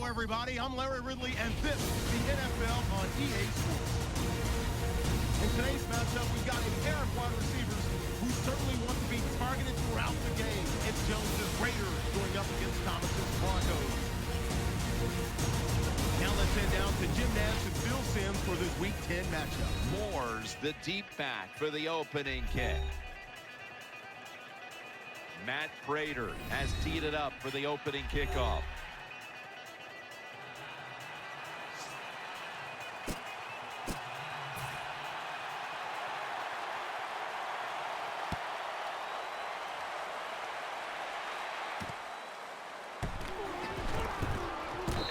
Hello, everybody. I'm Larry Ridley, and this is the NFL on EA Sports. In today's matchup, we've got a pair of wide receivers who certainly want to be targeted throughout the game. It's Jones's Raiders going up against Thomas's Broncos. Now let's head down to Jim Nantz and Phil Simms for this Week 10 matchup. Moore's the deep back for the opening kick. Matt Prater has teed it up for the opening kickoff.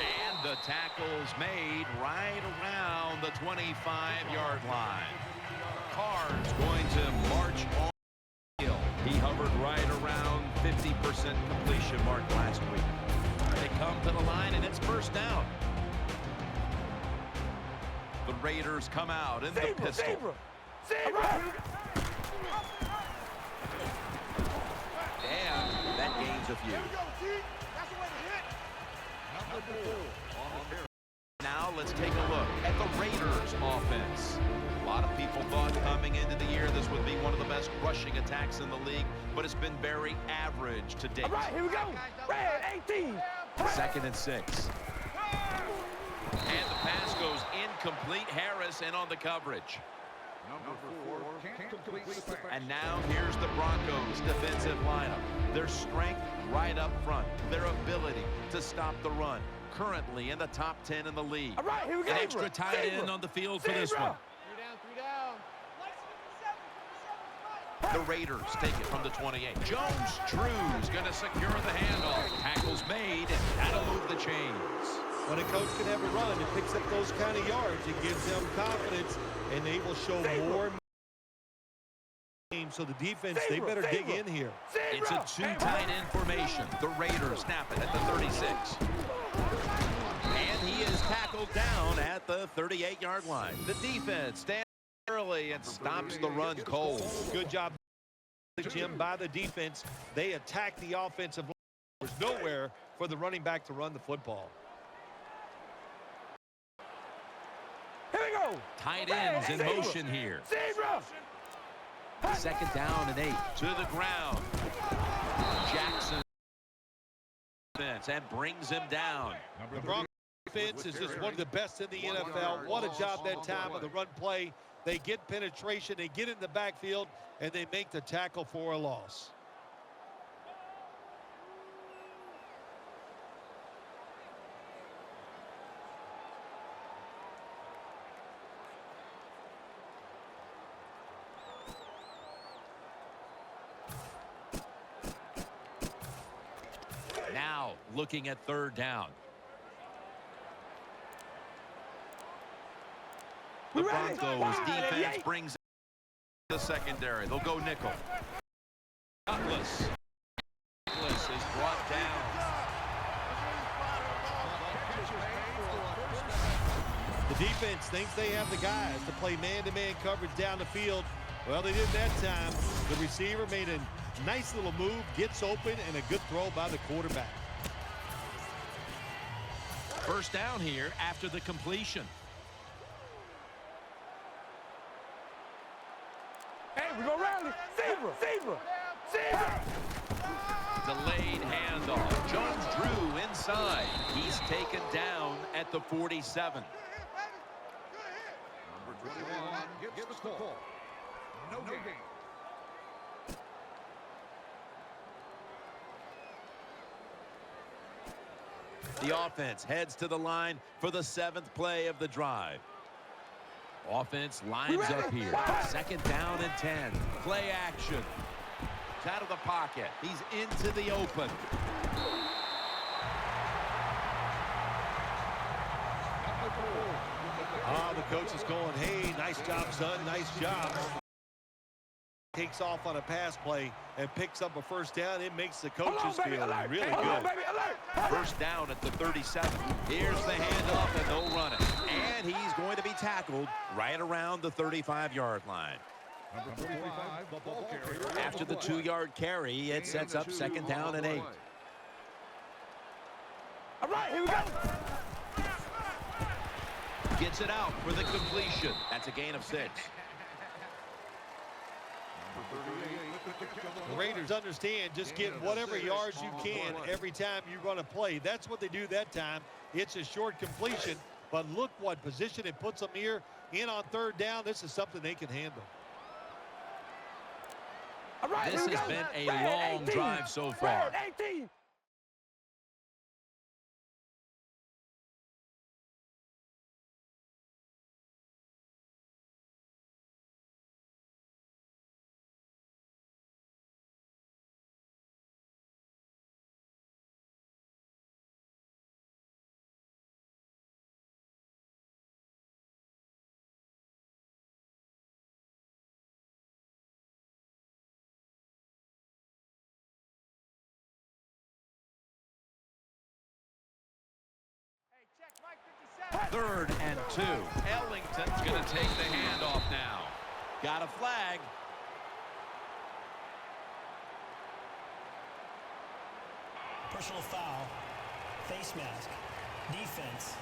And the tackle's made right around the 25-yard line. Carr's going to march on. He hovered right around 50% completion mark last week. They come to the line, and it's first down. The Raiders come out in the pistol. And that gains a few. Now let's take a look at the Raiders offense. A lot of people thought coming into the year this would be one of the best rushing attacks in the league, but it's been very average to date. All right, here we go. Red 18. Second and 6. And the pass goes incomplete. Harris in on the coverage. And now here's the Broncos defensive lineup. Their strength right up front. Their ability to stop the run. Currently in the top 10 in the league. All right, here we go. An extra tight end on the field for this one. The Raiders take it from the 28. Jones-Drew's going to secure the handoff. Tackle's made, and that'll move the chains. When a coach can have a run and picks up those kind of yards, it gives them confidence, and they will show more. So the defense, they better dig in here. It's a two tight end formation. The Raiders snap it at the 36. And he is tackled down at the 38-yard line. The defense stands early and stops the run cold. Good job, Jim, by the defense. They attack the offensive line. There's nowhere for the running back to run the football. Here we go. Tight ends in motion here. Second down and 8 to the ground. Jackson and brings him down. The Broncos defense is just one of the best in the NFL. What a job that time of the run play. They get penetration, they get in the backfield, and they make the tackle for a loss. Now looking at third down. The Broncos defense brings the secondary. They'll go nickel. Douglas is brought down. The defense thinks they have the guys to play man-to-man coverage down the field. Well, they did that time. The receiver made a nice little move, gets open, and a good throw by the quarterback. First down here after the completion. Hey, we're going to rally. Zebra. Delayed handoff. Jones-Drew inside. He's taken down at the 47. Number 21 gets the call. No gain. The offense heads to the line for the 7th play of the drive. Offense lines up here. Second down and 10. Play action. He's out of the pocket. He's into the open. The coach is going, hey, nice job, son, nice job. Takes off on a pass play and picks up a first down. It makes the coaches feel really good. First down at the 37. Here's the handoff, and they'll run it. And he's going to be tackled right around the 35-yard line. After the 2-yard carry, it sets up second down and 8. All right, here we go. Gets it out for the completion. That's a gain of 6. The Raiders understand just get whatever yards you can every time you're going to play. That's what they do that time. It's a short completion, but look what position it puts them here in on 3rd down. This is something they can handle. All right, This has been a long drive so far. 18. Third and 2. Ellington's going to take the handoff now. Got a flag. Personal foul, face mask, defense.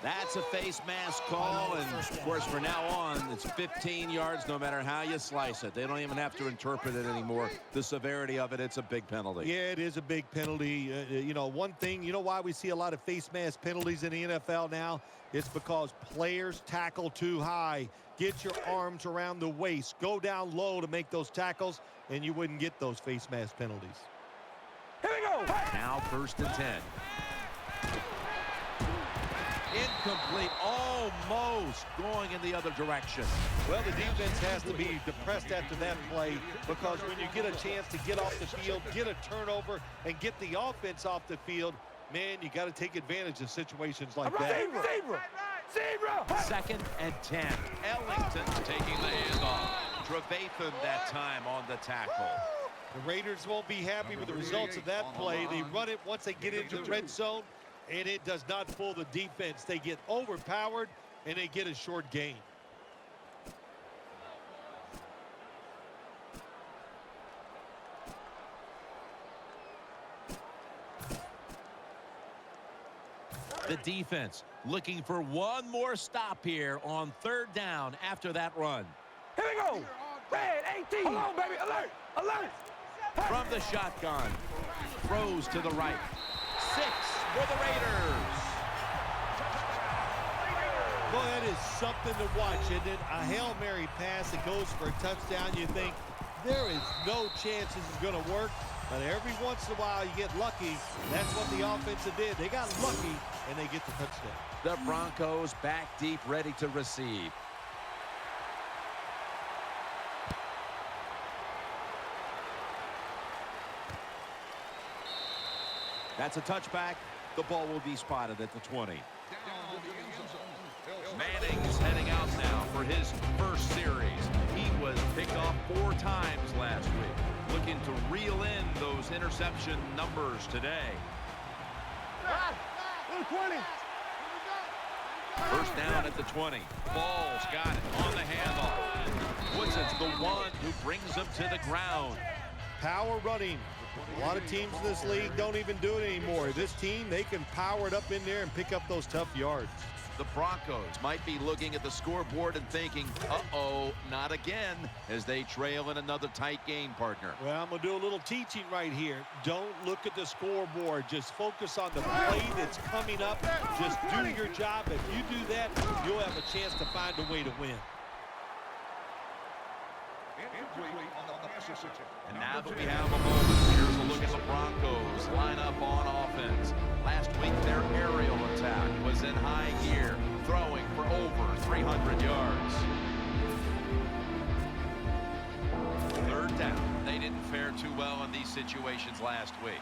That's a face mask call, and of course, from now on, it's 15 yards no matter how you slice it. They don't even have to interpret it anymore. The severity of it, it's a big penalty. Yeah, it is a big penalty. You know, one thing, you know why we see a lot of face mask penalties in the NFL now? It's because players tackle too high. Get your arms around the waist. Go down low to make those tackles, and you wouldn't get those face mask penalties. Here we go. Now 1st and 10. Incomplete, almost going in the other direction. Well, the defense has to be depressed after that play, because when you get a chance to get off the field, get a turnover, and get the offense off the field, man, you got to take advantage of situations like that. Zebra. 2nd and 10. Ellington's taking the handoff. Trevathan that time on the tackle. The Raiders won't be happy with the results of that play. They run it once they get into the red zone, and it does not fool the defense. They get overpowered, and they get a short gain. The defense looking for one more stop here on 3rd down after that run. Here we go. Red 18. Hold on, baby. Alert. Alert. From the shotgun. Throws to the right. 6 for the Raiders. Well, that is something to watch, isn't it? A Hail Mary pass that goes for a touchdown. You think there is no chance this is going to work, but every once in a while you get lucky. That's what the offense did. They got lucky, and they get the touchdown. The Broncos back deep, ready to receive. That's a touchback. The ball will be spotted at the 20. Manning's heading out now for his first series. He was picked off 4 times last week. Looking to reel in those interception numbers today. 20. First down at the 20. Ball's got it on the handoff. Woodson's the one who brings him to the ground. Power running. A lot of teams in this league don't even do it anymore. This team, they can power it up in there and pick up those tough yards. The Broncos might be looking at the scoreboard and thinking, uh-oh, not again, as they trail in another tight game, partner. Well, I'm going to do a little teaching right here. Don't look at the scoreboard. Just focus on the play that's coming up. Just do your job. If you do that, you'll have a chance to find a way to win. And now that we have a moment, here's a look at the Broncos line up on offense. Last week, their aerial attack was in high gear, throwing for over 300 yards. 3rd down. They didn't fare too well in these situations last week.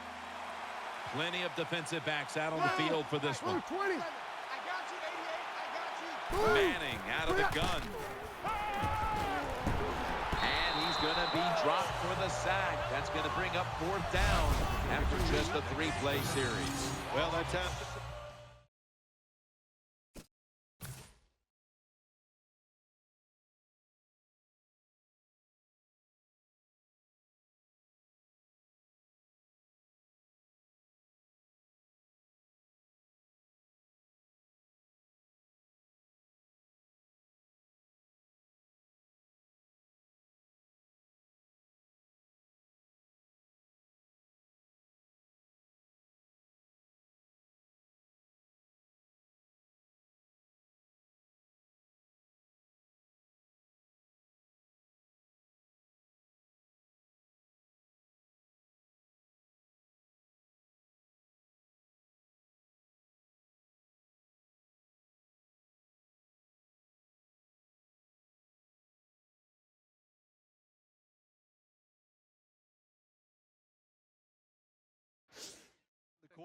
Plenty of defensive backs out on the field for this one. 20. Manning out of the gun. And he's going to be dropped for the sack. That's going to bring up 4th down after just a 3-play series. Well, that time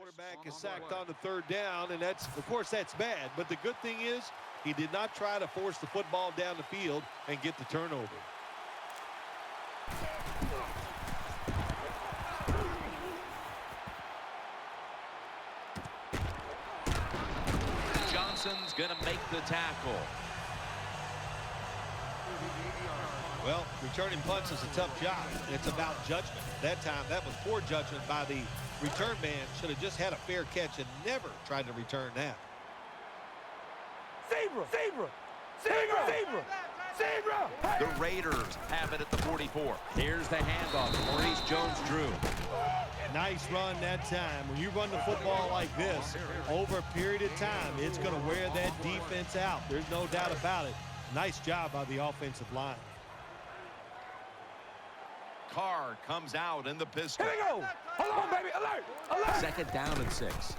Quarterback is sacked on the third down, and of course, that's bad. But the good thing is he did not try to force the football down the field and get the turnover. Johnson's going to make the tackle. Well, returning punts is a tough job. It's about judgment. That time, that was poor judgment by the return man. Should have just had a fair catch and never tried to return that. Zebra! Zebra! Zebra! Zebra! Zebra! Hey! The Raiders have it at the 44. Here's the handoff. Maurice Jones-Drew. Nice run that time. When you run the football like this, over a period of time, it's going to wear that defense out. There's no doubt about it. Nice job by the offensive line. Carr comes out in the pistol. Here we go! Hold on, baby! Alert! Alert! Second down and 6.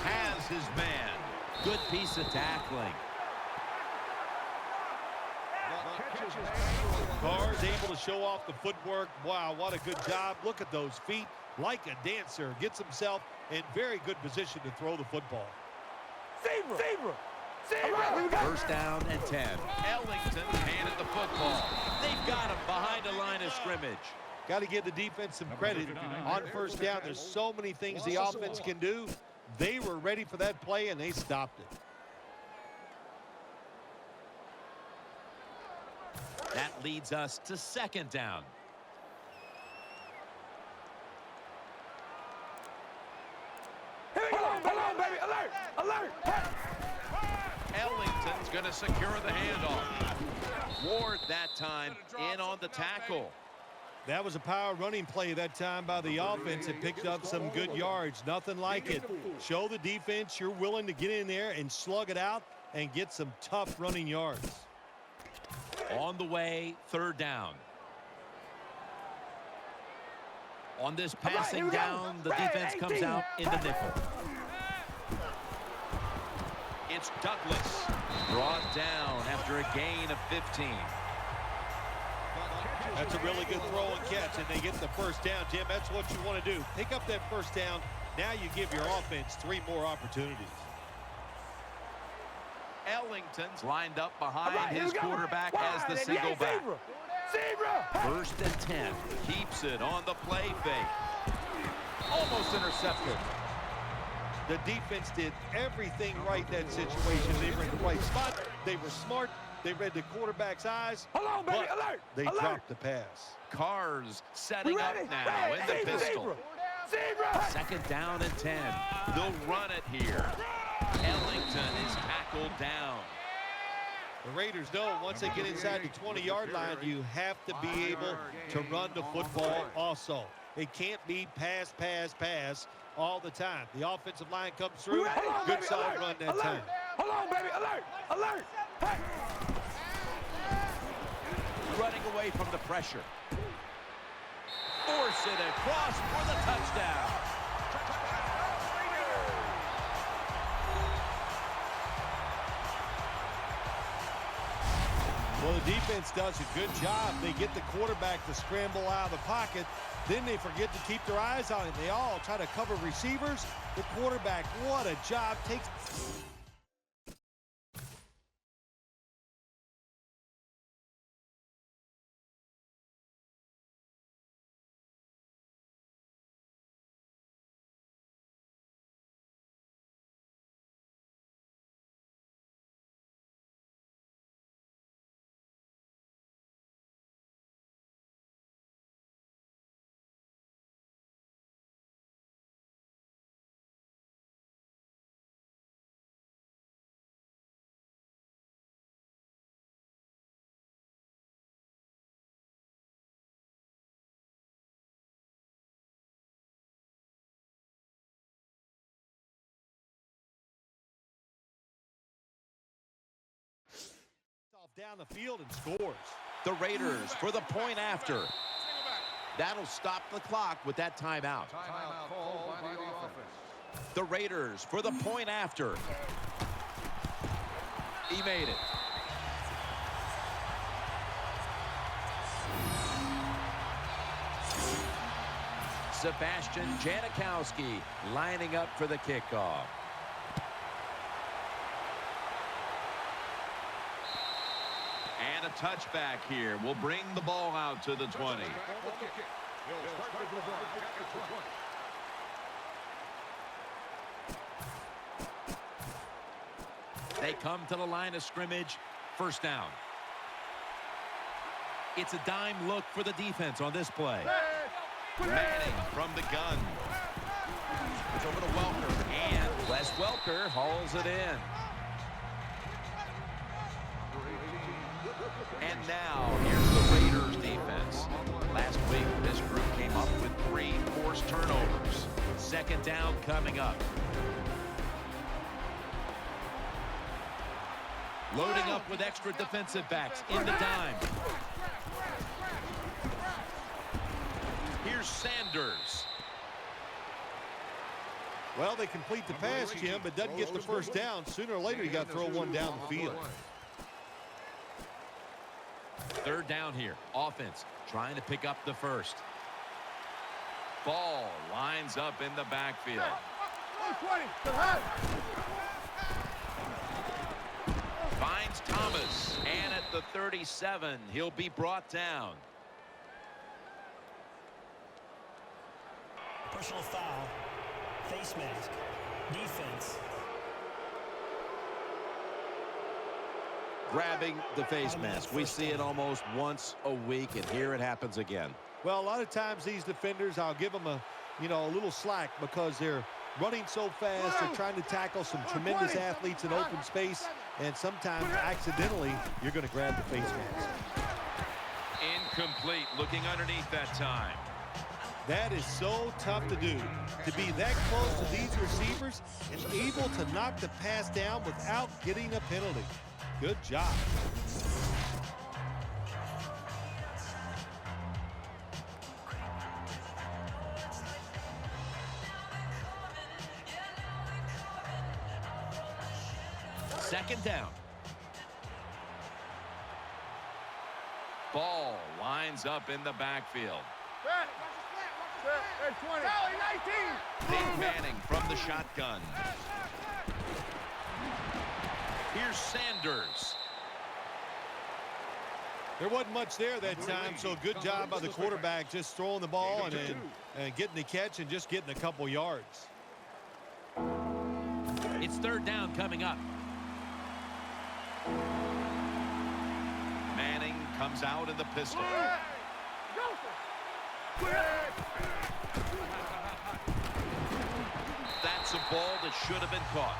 Has his man. Good piece of tackling. Carr's able to show off the footwork. Wow, what a good job. Look at those feet. Like a dancer. Gets himself in very good position to throw the football. Zebra! Zebra! Zebra! First down and 10. Ellington handed the football. They've got him behind the line of scrimmage. Got to give the defense some credit. On first down, there's so many things the offense can do. They were ready for that play, and they stopped it. That leads us to second down. Here we go! Hold on, baby! Alert! Alert! Hey! Ellington's going to secure the handoff. Ward that time in on the tackle. That was a power running play that time by the offense. It picked up some good yards. Nothing like it. Show the defense you're willing to get in there and slug it out and get some tough running yards. On the way, third down. On this passing down, the defense comes out in the nickel. It's Douglas. Brought down after a gain of 15. That's a really good throw and catch, and they get the first down, Jim. That's what you want to do. Pick up that first down. Now you give your offense 3 more opportunities. Ellington's lined up behind his quarterback as the single back. Zebra! First and 10. Keeps it on the play fake. Almost intercepted. The defense did everything right in that situation. They were in the right spot. They were smart. They read the quarterback's eyes. Hold on, baby! Alert! They Alert! dropped the pass. Carr's setting up now in the pistol. Zebra! Second down and 10. They'll run it here. Ellington is tackled down. The Raiders know once they get inside the 20-yard line, you have to be able to run the football also. It can't be pass, pass, pass all the time. The offensive line comes through. Good solid run that time. Hold on, baby! Alert! Alert! Hey! Running away from the pressure. Force it across for the touchdown. Well, the defense does a good job. They get the quarterback to scramble out of the pocket. Then they forget to keep their eyes on him. They all try to cover receivers. The quarterback, what a job. Takes... down the field and scores. The Raiders for the point after. That'll stop the clock with that timeout. Timeout called by the offense. The Raiders for the point after. He made it. Sebastian Janikowski lining up for the kickoff. And a touchback here will bring the ball out to the 20. They come to the line of scrimmage. First down. It's a dime look for the defense on this play. Manning from the gun. It's over to Welker. And Wes Welker hauls it in. And now here's the Raiders defense. Last week, this group came up with 3 forced turnovers. Second down coming up. Loading up with extra defensive backs in the dime. Here's Sanders. Well, they complete the pass, Jim, but doesn't get the first down. Sooner or later, you got to throw one down the field. Third down here. Offense trying to pick up the first. Ball lines up in the backfield. Finds Thomas. And at the 37, he'll be brought down. Personal foul. Face mask. Defense. Grabbing the face mask. We see it almost once a week, and here it happens again. Well, a lot of times these defenders, I'll give them a little slack because they're running so fast. They're trying to tackle some tremendous athletes in open space, and sometimes accidentally you're going to grab the face mask. Incomplete. Looking underneath that time. That is so tough to do, to be that close to these receivers and able to knock the pass down without getting a penalty. Good job. Second down. Ball lines up in the backfield. Big Manning from the shotgun. Here's Sanders. There wasn't much there that time, so good job by the quarterback just throwing the ball and getting the catch and just getting a couple yards. It's third down coming up. Manning comes out in the pistol. That's a ball that should have been caught.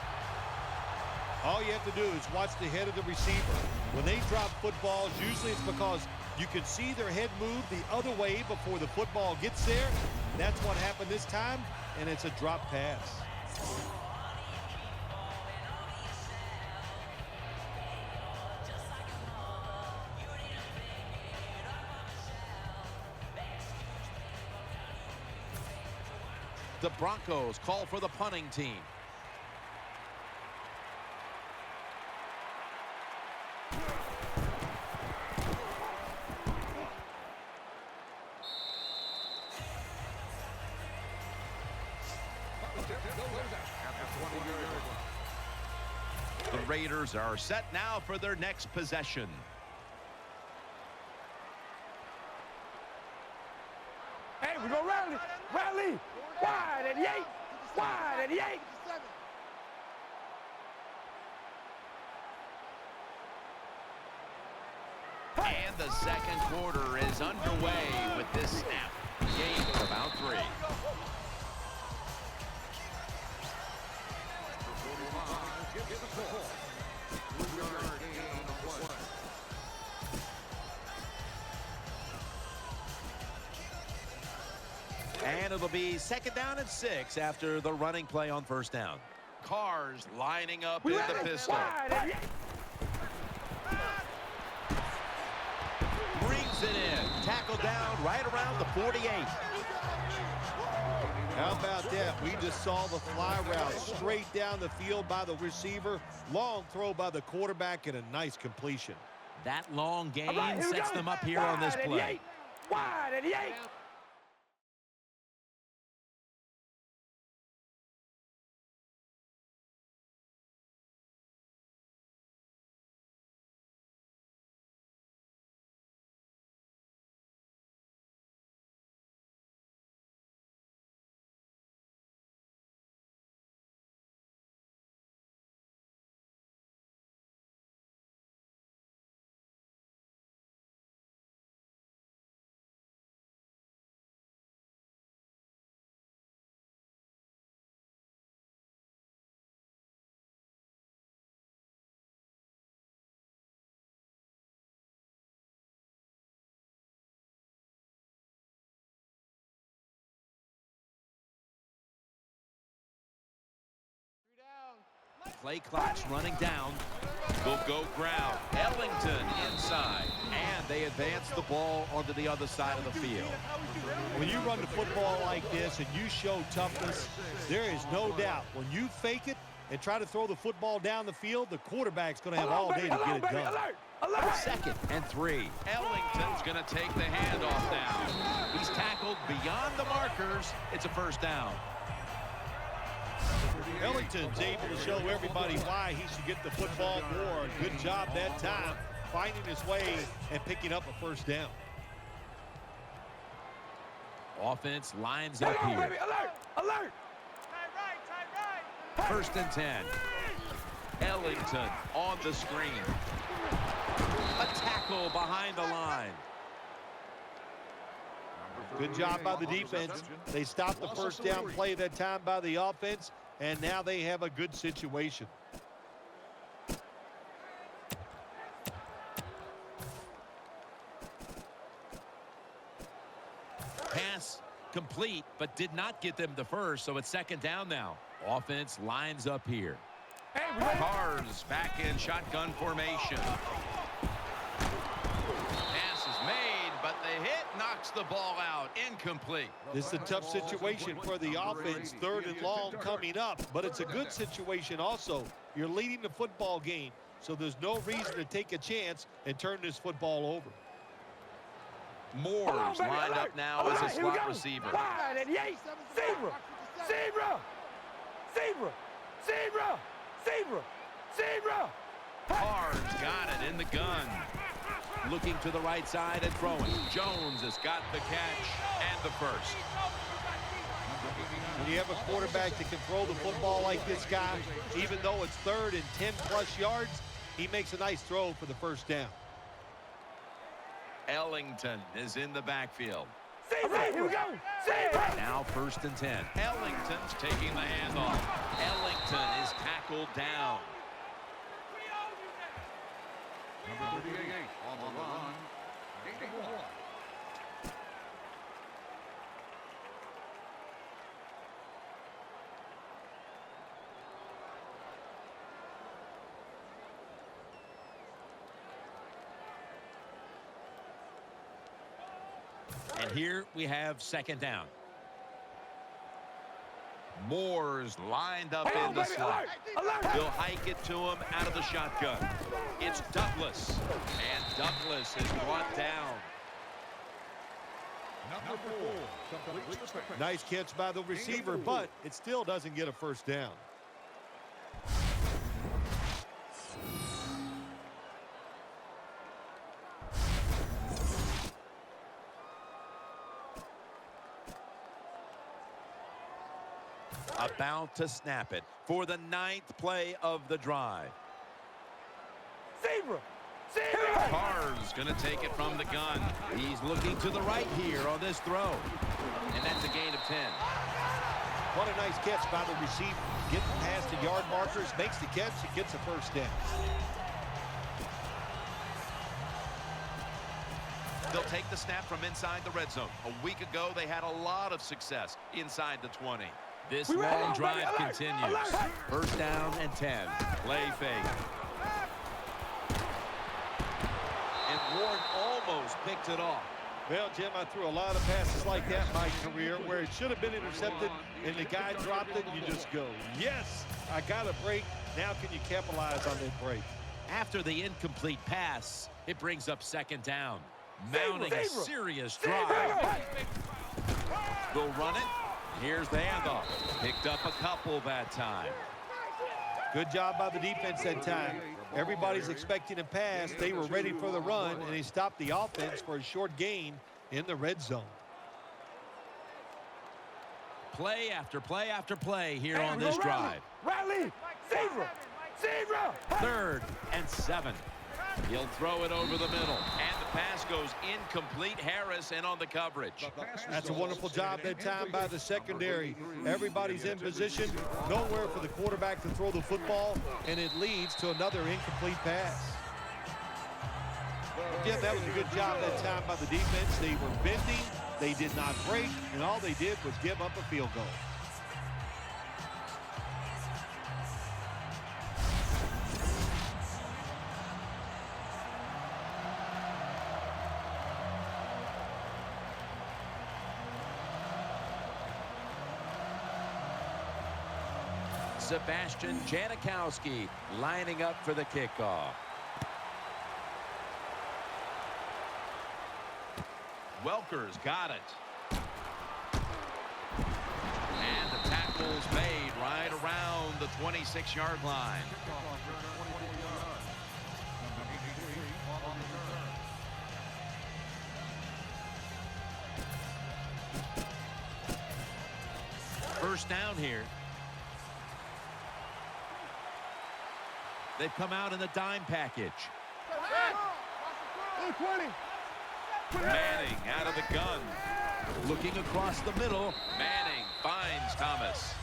All you have to do is watch the head of the receiver. When they drop footballs, usually it's because you can see their head move the other way before the football gets there. That's what happened this time, and it's a drop pass. The Broncos call for the punting team. The Raiders are set now for their next possession. Hey, we're going to rally. Rally. Wide and yank. Wide and yank. And the second quarter is underway with this snap. Game for about 3. And it'll be second down and 6 after the running play on first down. Cars lining up in the pistol. Brings it in. Tackled down right around the 48. How about that? We just saw the fly route straight down the field by the receiver. Long throw by the quarterback and a nice completion. That long gain sets them up here on this play. Wide and yank. Play clock's running down. They'll go ground. Ellington inside. And they advance the ball onto the other side of the field. When you run the football like this and you show toughness, there is no doubt when you fake it and try to throw the football down the field, the quarterback's going to have all day to get it done. Alert! 2nd and 3. Ellington's going to take the handoff down. He's tackled beyond the markers. It's a first down. Ellington's able to show everybody why he should get the football more. Good job that time, finding his way and picking up a first down. Offense lines up here. Baby, alert! 1st and 10. Ellington on the screen. A tackle behind the line. Good job by the defense. They stopped the first down play that time by the offense, and now they have a good situation. Pass complete, but did not get them the first, so it's 2nd down now. Offense lines up here. Carrs back in shotgun formation. Pass is made, but the hit knocks the ball out. Incomplete. This is a tough situation for the offense, 3rd and long coming up, but it's a good situation also. You're leading the football game, so there's no reason to take a chance and turn this football over. Moore's lined up now as a slot receiver. Wide and Yates. Zebra! Carr's got it in the gun. Looking to the right side and throwing. Jones has got the catch and the first. When you have a quarterback that can throw the football like this guy, even though it's 3rd and 10+ yards, he makes a nice throw for the first down. Ellington is in the backfield. Right, here we go. Now 1st and 10. Ellington's taking the handoff. Ellington is tackled down. Number 38 on the run. Gain of 1. And here we have 2nd down. Moore's lined up in the slot. They'll hike it to him out of the shotgun. It's Douglas. And Douglas is brought down. Number 4. Nice catch by the receiver, but it still doesn't get a first down. About to snap it for the 9th play of the drive. Zebra! Carr's going to take it from the gun. He's looking to the right here on this throw. And that's a gain of 10. What a nice catch by the receiver. Getting past the yard markers, makes the catch, and gets a first down. They'll take the snap from inside the red zone. A week ago, they had a lot of success inside the 20. This long drive continues. 1st down and 10. Play fake. And Ward almost picked it off. Well, Jim, I threw a lot of passes like that in my career where it should have been intercepted and the guy dropped it and you just go, yes, I got a break. Now can you capitalize on that break? After the incomplete pass, it brings up 2nd down. Mounting a serious drive. They'll run it. Here's the handoff. Picked up a couple that time. Good job by the defense that time. Everybody's expecting a pass. They were ready for the run, and they stopped the offense for a short gain in the red zone. Play after play after play here on this drive. Riley! Zebra! 3rd and 7. He'll throw it over the middle. And the pass goes incomplete. Harris in on the coverage. That's a wonderful job that time by the secondary. Everybody's in position. Nowhere for the quarterback to throw the football, and it leads to another incomplete pass. Jim, that was a good job that time by the defense. They were bending. They did not break, and all they did was give up a field goal. Sebastian Janikowski lining up for the kickoff. Welker's got it. And the tackle's made right around the 26-yard line. First down here. They've come out in the dime package. 20. Manning out of the gun. Looking across the middle. Manning finds Thomas.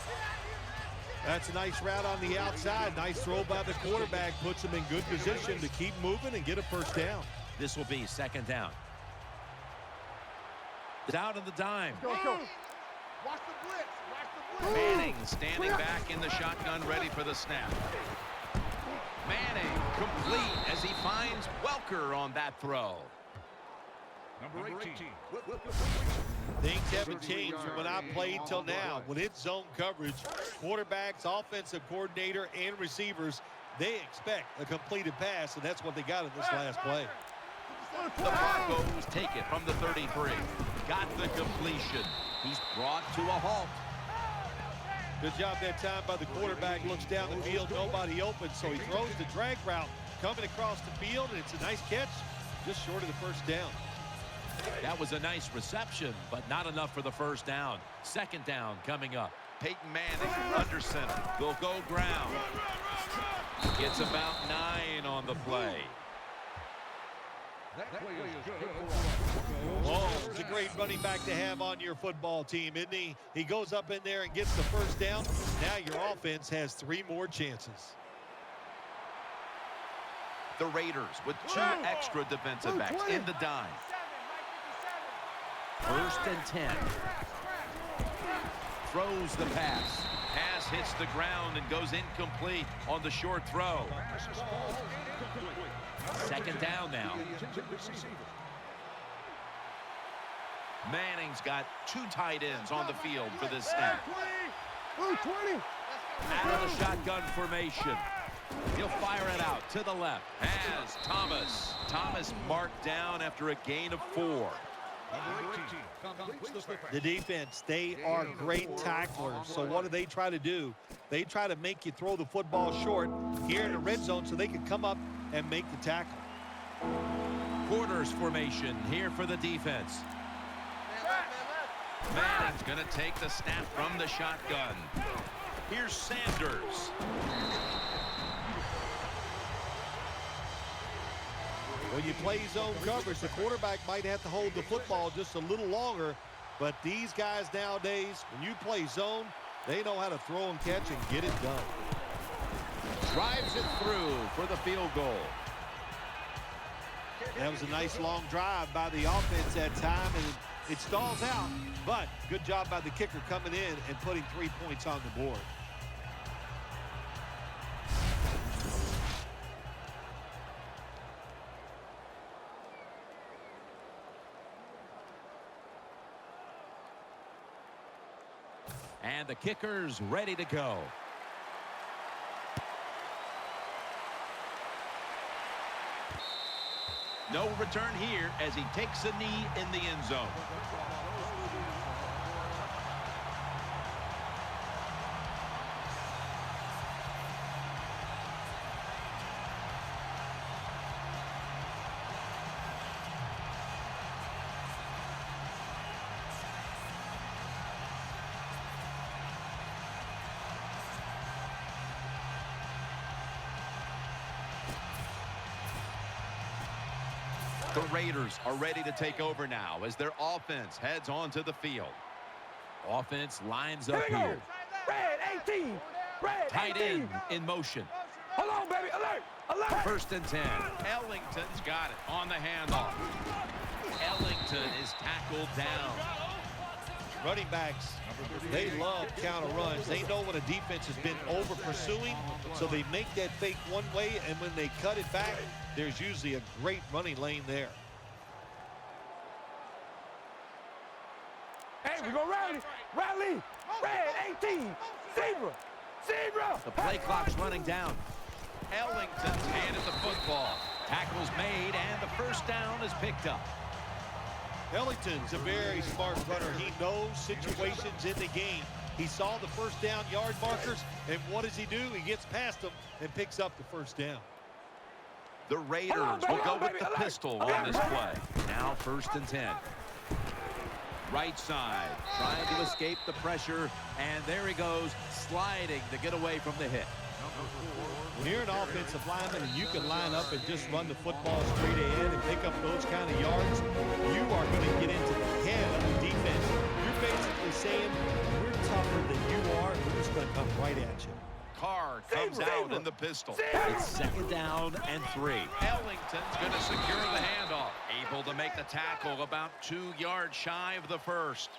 That's a nice route on the outside. Nice throw by the quarterback. Puts him in good position to keep moving and get a first down. This will be second down. Down in the dime. Go. Watch the blitz. Watch the blitz. Manning standing back in the shotgun, ready for the snap. Manning complete as he finds Welker on that throw. Number 18. Things haven't changed from when I played till now. When it's zone coverage, quarterbacks, offensive coordinator, and receivers, they expect a completed pass, and that's what they got in this last play. The Broncos take it from the 33. Got the completion. He's brought to a halt. Good job that time by the quarterback. Looks down the field, nobody open, so he throws the drag route coming across the field, and it's a nice catch, just short of the first down. That was a nice reception, but not enough for the first down. Second down coming up. Peyton Manning under center. They'll go ground. Gets about 9 on the play. Oh, it's a great running back to have on your football team, isn't he? He goes up in there and gets the first down. Now your offense has 3 more chances. The Raiders with 2 extra defensive backs in the dime. First and 10. Throws the pass. Pass hits the ground and goes incomplete on the short throw. Second down now. Manning's got 2 tight ends on the field for this snap. Out of the shotgun formation. He'll fire it out to the left. Has Thomas. Thomas marked down after a gain of 4. The defense, they are great tacklers. So what do they try to do? They try to make you throw the football short here in the red zone so they can come up and make the tackle. Quarters formation here for the defense. Manning's going to take the snap from the shotgun. Here's Sanders. When you play zone coverage, the quarterback might have to hold the football just a little longer. But these guys nowadays, when you play zone, they know how to throw and catch and get it done. Drives it through for the field goal. That was a nice long drive by the offense that time, and it stalls out. But good job by the kicker coming in and putting 3 points on the board. And the kicker's ready to go. No return here as he takes a knee in the end zone. The Raiders are ready to take over now as their offense heads onto the field. Offense lines up here. Red 18. Red Tight 18. end in motion. Hold on, baby. Alert. Alert. First and 10. Ellington's got it on the handoff. Ellington is tackled down. Running backs, they love counter runs. They know when a defense has been over pursuing, so they make that fake one way, and when they cut it back, there's usually a great running lane there. Hey, we go rally. Rally. Red 18. Zebra. Zebra. The play clock's running down. Ellington's handed the football. Tackle's made, and the first down is picked up. Ellington's a very smart runner. He knows situations in the game. He saw the first down yard markers, and what does he do? He gets past them and picks up the first down. The Raiders will go with the pistol on this play. Now 1st and 10. Right side, trying to escape the pressure, and there he goes, sliding to get away from the hit. When you're an offensive lineman and you can line up and just run the football straight ahead and pick up those kind of yards, you are going to get into the head of the defense. You're basically saying, we're tougher than you are, we're just going to come right at you. Carr comes out in the pistol. It's 2nd down and 3. Ellington's going to secure the handoff. Able to make the tackle about 2 yards shy of the first.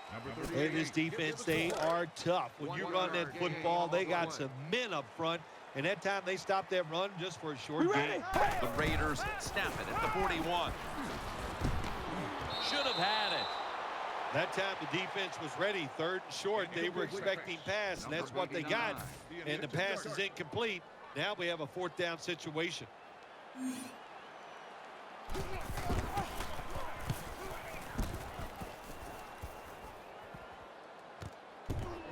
And this defense, they are tough. When you run that football, they got some men up front. And that time they stopped that run just for a short gain. The Raiders snap it at the 41. Should have had it. That time the defense was ready. 3rd and short. They were expecting pass, and that's what they got. And the pass is incomplete. Now we have a 4th down situation.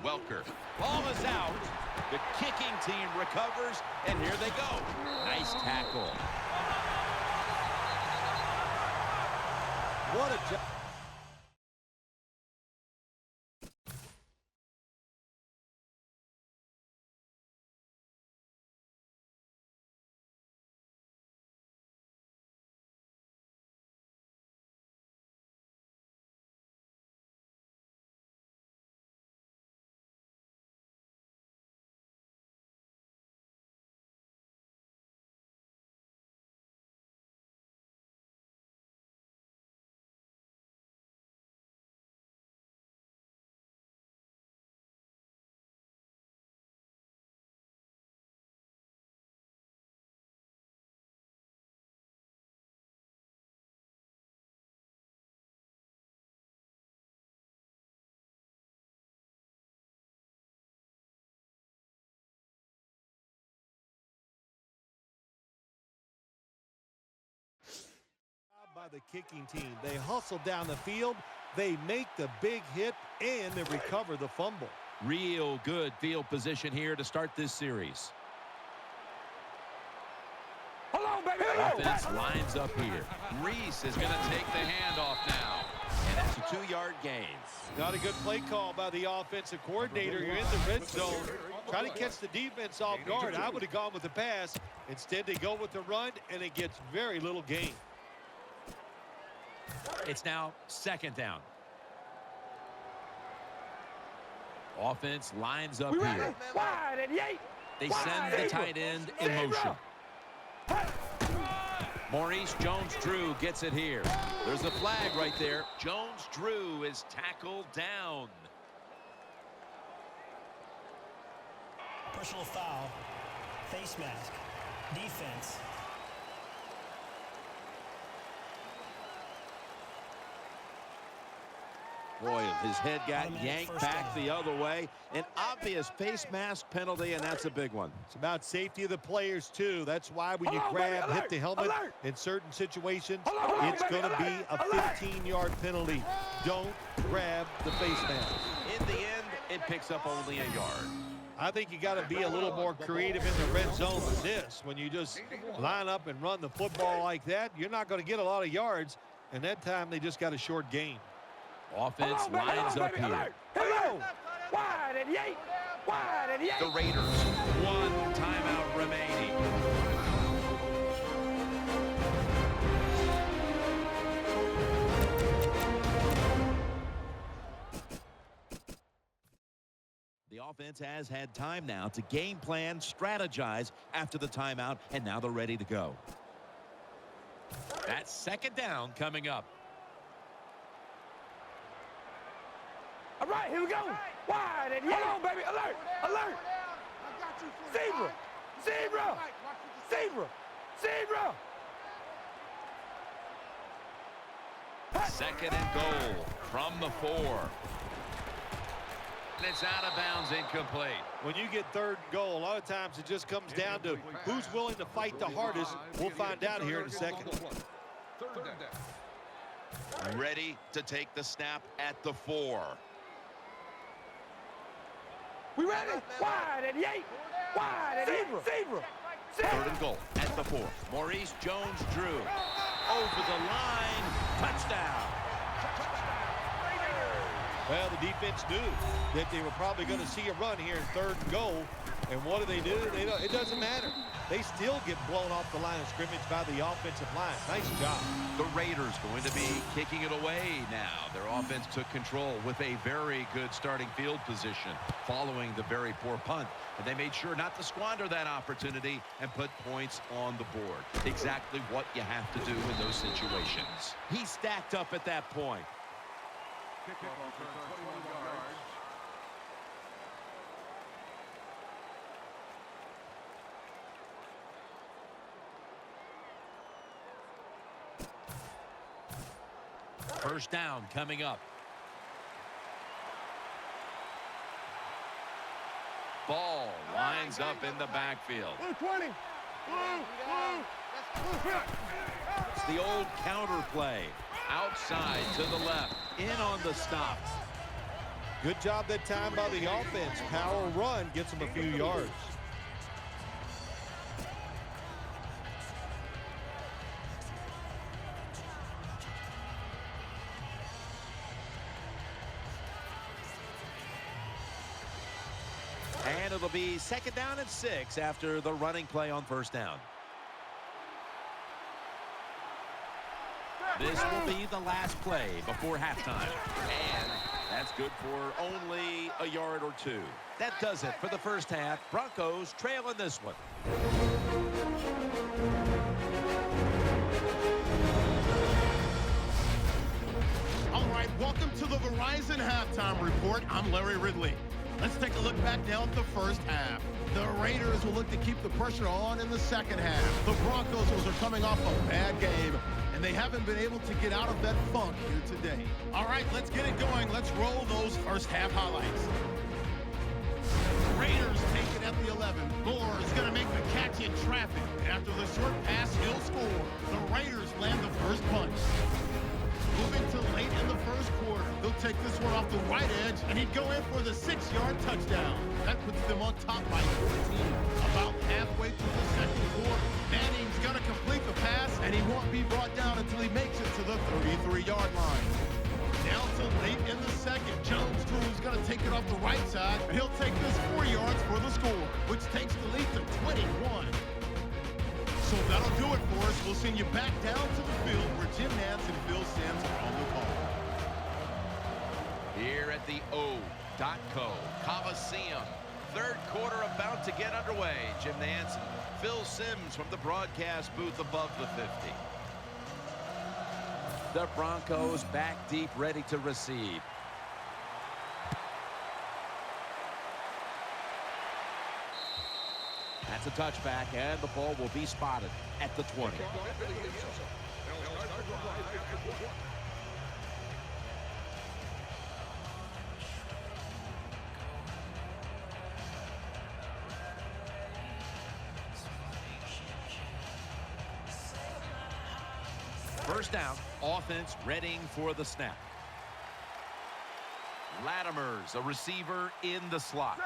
Welker. Ball is out. The kicking team recovers, and here they go. Nice tackle. What a job. By the kicking team. They hustle down the field, they make the big hit, and they recover the fumble. Real good field position here to start this series. Hold on, baby. Hold on. Offense lines up here. Reese is going to take the handoff now. And that's a 2-yard gain. Not a good play call by the offensive coordinator. You're in the red zone. Try to catch the defense off guard. I would have gone with the pass. Instead, they go with the run, and it gets very little gain. It's now 2nd down. Offense lines up here. Wide and Yates. They send the tight end in motion. Maurice Jones-Drew gets it here. There's a flag right there. Jones-Drew is tackled down. Personal foul. Face mask. Defense. Boy, his head got Automatic yanked first back down. the other way. An obvious face mask penalty, and that's a big one. It's about safety of the players, too. That's why when you grab, hit the helmet in certain situations, it's going to be a 15-yard penalty. Don't grab the face mask. In the end, it picks up only a yard. I think you got to be a little more creative in the red zone than this. When you just line up and run the football like that, you're not going to get a lot of yards, and that time they just got a short gain. Offense lines up here. Hello. Wide and Yates. Wide and Yates. The Raiders, 1 timeout remaining. The offense has had time now to game plan, strategize after the timeout, and now they're ready to go. That's 2nd down coming up. All right, here we go. Wide and Yates. Hold on, baby. Alert. Alert. Zebra. Zebra. Zebra. Zebra. 2nd and goal from the 4. And it's out of bounds, incomplete. When you get third and goal, a lot of times it just comes down to who's willing to fight the hardest. We'll find out here in a second. Third down. Ready to take the snap at the 4. We ready? Wide at the 8. Wide at zebra. Zebra. Third and goal at the 4. Maurice Jones-Drew over the line. Touchdown. Well, the defense knew that they were probably going to see a run here in third and goal. And what do? It doesn't matter. They still get blown off the line of scrimmage by the offensive line. Nice job. The Raiders going to be kicking it away now. Their offense took control with a very good starting field position following the very poor punt. And they made sure not to squander that opportunity and put points on the board. Exactly what you have to do in those situations. He stacked up at that point. Kickoff return 21 yards. First down coming up. Ball lines up in the backfield. 20. It's the old counter play. Outside to the left. In on the stop. Good job that time by the offense. Power run gets them a few yards. And it'll be second down and 6 after the running play on first down. This will be the last play before halftime. And that's good for only a yard or 2. That does it for the first half. Broncos trailing this one. All right, welcome to the Verizon Halftime Report. I'm Larry Ridley. Let's take a look back now at the first half. The Raiders will look to keep the pressure on in the second half. The Broncos are coming off a bad game, and they haven't been able to get out of that funk here today. All right, let's get it going. Let's roll those first half highlights. Raiders take it at the 11. Gore is going to make the catch in traffic. After the short pass, he'll score. The Raiders land the first punch. Moving to late in the first quarter. They'll take this one off the right edge, and he'd go in for the 6-yard touchdown. That puts them on top by 14. About halfway through the second quarter. Manning's going to complete the pass, and he won't be brought down until he makes it to the 33-yard line. Down to late in the second. Jones-Drew is going to take it off the right side, and he'll take this 4 yards for the score, which takes the lead to 21. So that'll do it for us. We'll send you back down to the field where Jim Nance and Phil Simms are on the call. Here at the O.co Coliseum. Third quarter about to get underway. Jim Nance and Phil Simms from the broadcast booth above the 50. The Broncos back deep, ready to receive. That's a touchback, and the ball will be spotted at the 20. First down, offense readying for the snap. Latimer's a receiver in the slot.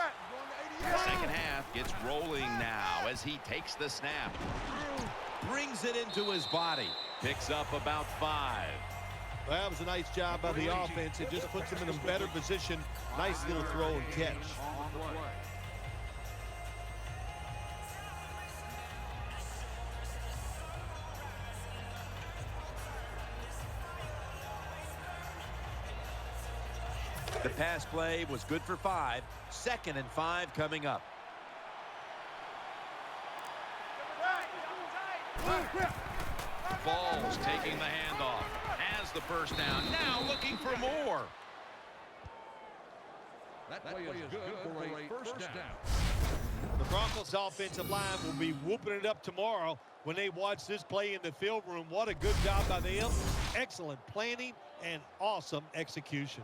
Second half gets rolling now as he takes the snap. Brings it into his body. Picks up about 5. Well, that was a nice job by the offense. It just puts them in a better position. Nice little throw and catch. The pass play was good for 5. Second and 5 coming up. Ball's taking the handoff. Has the first down. Now looking for more. That play is good for a first down. The Broncos offensive line will be whooping it up tomorrow when they watch this play in the field room. What a good job by them. Excellent planning and awesome execution.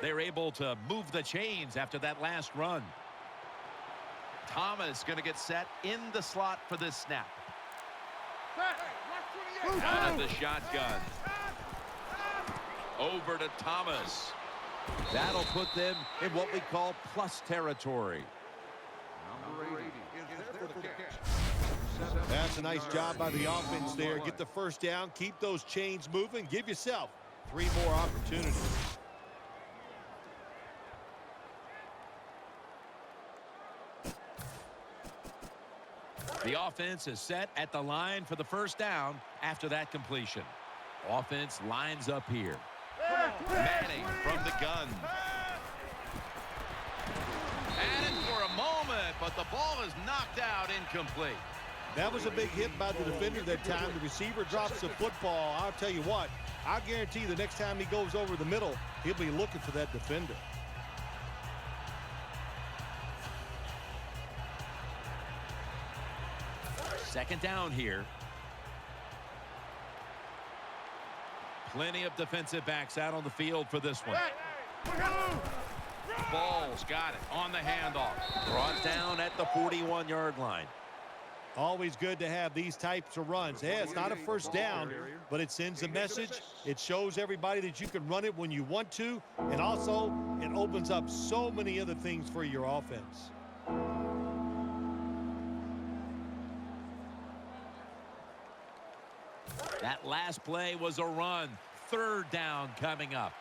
They're able to move the chains after that last run. Thomas going to get set in the slot for this snap. Out of the shotgun. Over to Thomas. That'll put them in what we call plus territory. Number 80 is there for the catch. That's a nice job by the offense there. Get the first down, keep those chains moving, give yourself 3 more opportunities. The offense is set at the line for the first down after that completion. Offense lines up here. Manning from the gun. And for a moment, but the ball is knocked out, incomplete. That was a big hit by the defender that time. The receiver drops the football. I'll tell you what, I guarantee the next time he goes over the middle, he'll be looking for that defender. Second down here. Plenty of defensive backs out on the field for this one. Ball's got it on the handoff. Brought down at the 41-yard line. Always good to have these types of runs. Yeah, it's not a first down, but it sends a message. It shows everybody that you can run it when you want to, and also it opens up so many other things for your offense. That last play was a run. Third down coming up.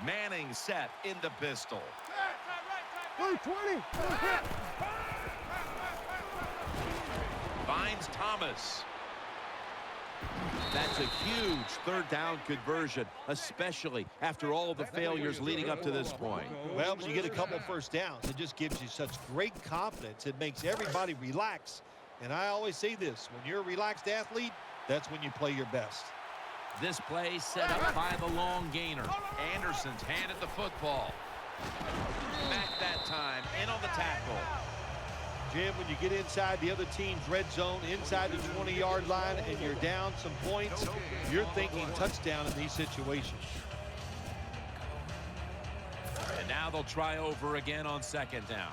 Manning set in the pistol. 20. Finds Thomas. That's a huge third down conversion, especially after all of the failures leading up to this point. Well, when you get a couple first downs, it just gives you such great confidence. It makes everybody relax. And I always say this, when you're a relaxed athlete, that's when you play your best. This play set up by the long gainer. Anderson's handed the football. Back that time, in on the tackle. Jim, when you get inside the other team's red zone, inside the 20-yard line, and you're down some points, you're thinking touchdown in these situations. And now they'll try over again on second down.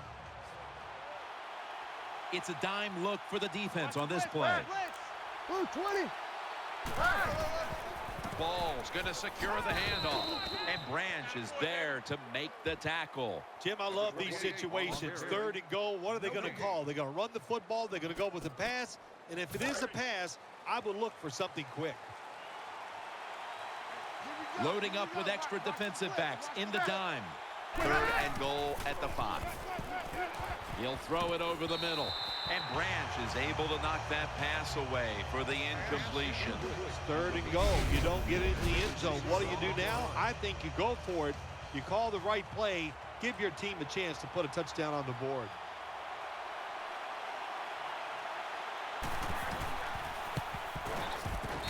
It's a dime look for the defense on this play. 20. Ball's going to secure the handoff. And Branch is there to make the tackle. Jim, I love these situations. Third and goal, what are they going to call? They're going to run the football. They're going to go with a pass. And if it is a pass, I would look for something quick. Loading up with extra defensive backs in the dime. Third and goal at the 5. He'll throw it over the middle. And Branch is able to knock that pass away for the incompletion. It's third and goal. You don't get it in the end zone. What do you do now? I think you go for it. You call the right play. Give your team a chance to put a touchdown on the board.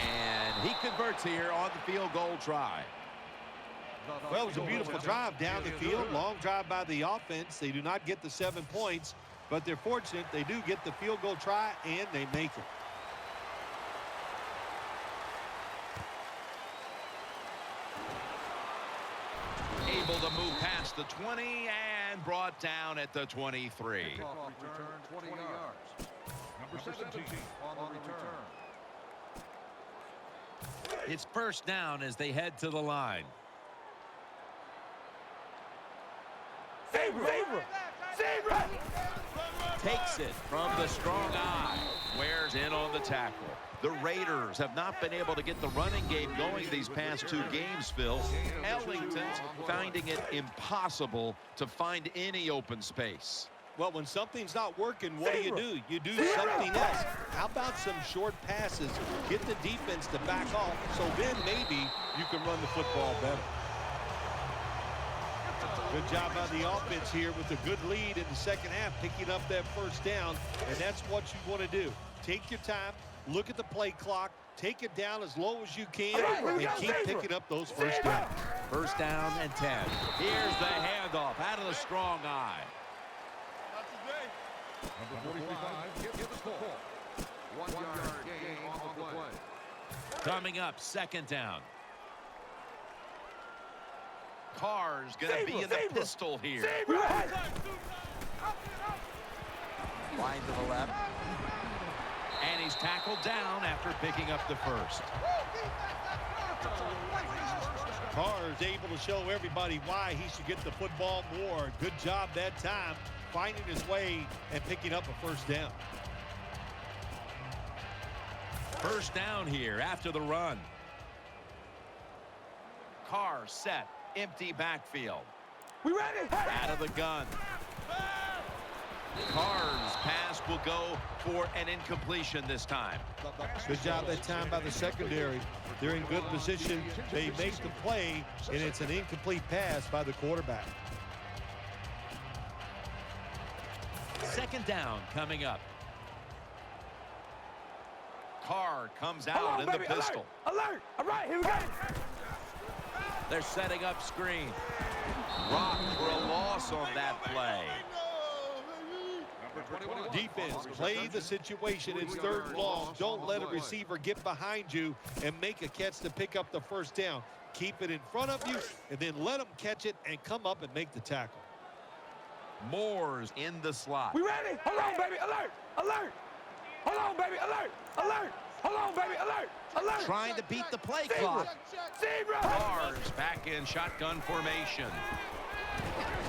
And he converts here on the field goal try. Well, it was a beautiful drive down the field. Long drive by the offense. They do not get the 7 points, but they're fortunate they do get the field goal try, and they make it. Able to move past the 20 and brought down at the 23. Return 20 yards. Number 17 on the return. It's first down as they head to the line. Takes it from the strong eye. Wears in on the tackle. The Raiders have not been able to get the running game going these past 2 games, Phil. Ellington's finding it impossible to find any open space. Well, when something's not working, what do? You do something else. How about some short passes? Get the defense to back off, so then maybe you can run the football better. Good job by the offense here with a good lead in the second half, picking up that first down, and that's what you want to do. Take your time, look at the play clock, take it down as low as you can, and keep picking up those first downs. First down and 10. Here's the handoff out of the strong eye. Number 45 gets the ball. 1 yard gain on the play. Coming up, second down. Carr's going to be in the pistol here. Line to the left. And he's tackled down after picking up the first. Carr's able to show everybody why he should get the football more. Good job that time, finding his way and picking up a first down. First down here after the run. Carr set, empty backfield. We ready? Out of the gun. Carr's pass will go for an incompletion this time. Good job that time by the secondary. They're in good position. They make the play, and it's an incomplete pass by the quarterback. Second down coming up. Carr comes out in the pistol. Alert! All right, here we go. They're setting up screen. Rock for a loss on that play. Defense, play the situation. It's third and long. Don't let a receiver get behind you and make a catch to pick up the first down. Keep it in front of you, and then let them catch it and come up and make the tackle. Moore's in the slot. We ready? Hold on, baby. Alert! Alert! Hold on, baby. Alert! Alert! Hold on, baby. Alert! Alert! Trying to beat the play clock. Zebra! Carr's back in shotgun formation.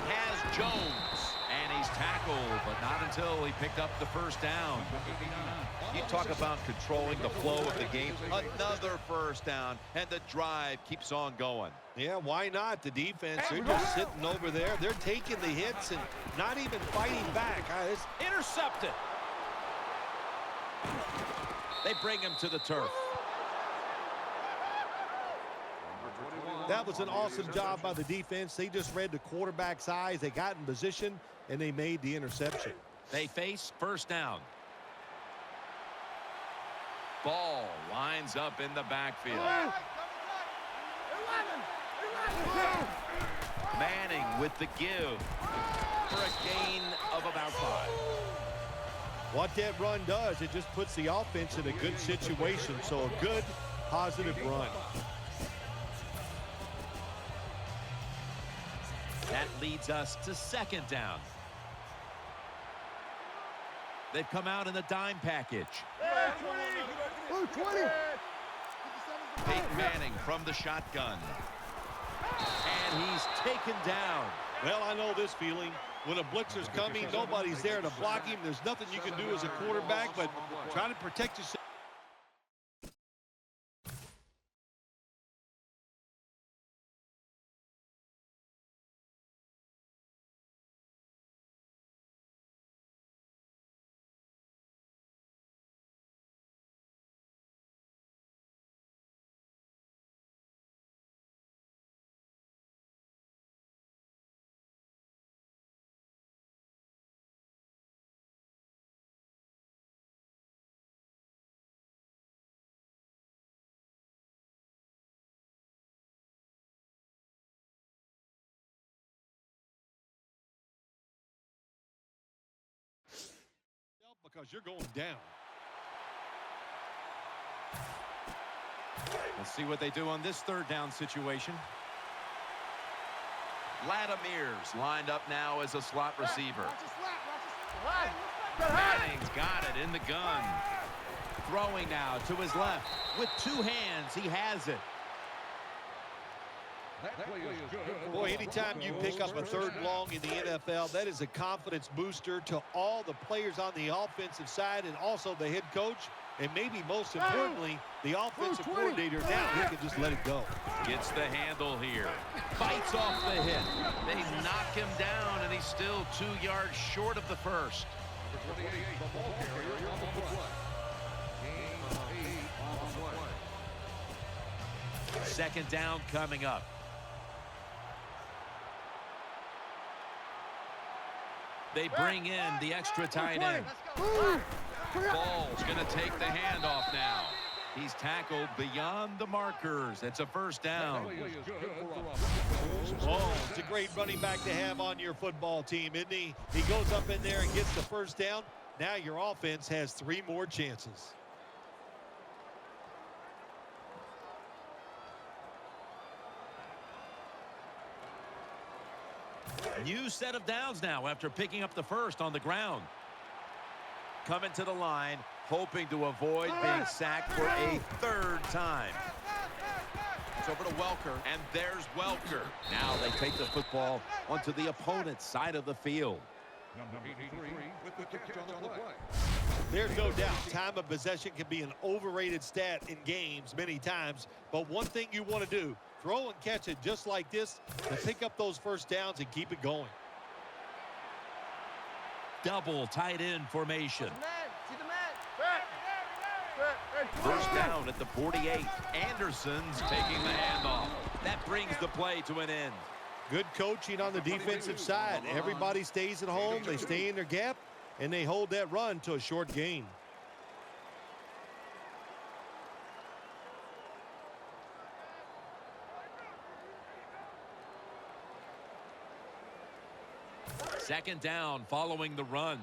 Has Jones. And he's tackled, but not until he picked up the first down. You talk about controlling the flow of the game. Another first down, and the drive keeps on going. Yeah, why not? The defense, they're just sitting over there. They're taking the hits and not even fighting back. Intercepted. They bring him to the turf. That was an awesome job by the defense. They just read the quarterback's eyes. They got in position, and they made the interception. They face first down. Ball lines up in the backfield. Manning with the give for a gain of about 5. What that run does, it just puts the offense in a good situation. So a good, positive run. That leads us to second down. They've come out in the dime package. Peyton Manning from the shotgun. And he's taken down. Well, I know this feeling. When a blitzer's coming, nobody's there to block him. There's nothing you can do as a quarterback, but try to protect yourself. Because you're going down. Let's see what they do on this third down situation. Latimer's lined up now as a slot receiver. Manning's got it in the gun. Throwing now to his left. With two hands, he has it. Boy, anytime you pick up a third and long in the NFL, that is a confidence booster to all the players on the offensive side and also the head coach. And maybe most importantly, the offensive coordinator. Now he can just let it go. Gets the handle here. Bites off the hit. They knock him down, and he's still 2 yards short of the first. Second down coming up. They bring in the extra tight end. Ball's going to take the handoff now. He's tackled beyond the markers. It's a first down. Oh, it's a great running back to have on your football team, isn't he? He goes up in there and gets the first down. Now your offense has 3 more chances. New set of downs now after picking up the first on the ground. Coming to the line, hoping to avoid being sacked for a third time. It's over to Welker, and there's Welker. Now they take the football onto the opponent's side of the field. Number 83 with the catch on the play. There's no doubt time of possession can be an overrated stat in games many times, but one thing you want to do, throw and catch it just like this to pick up those first downs and keep it going. Double tight end formation. First down at the 48. Anderson's taking the handoff. That brings the play to an end. Good coaching on the defensive side. Everybody stays at home. They stay in their gap, and they hold that run to a short gain. Second down following the run.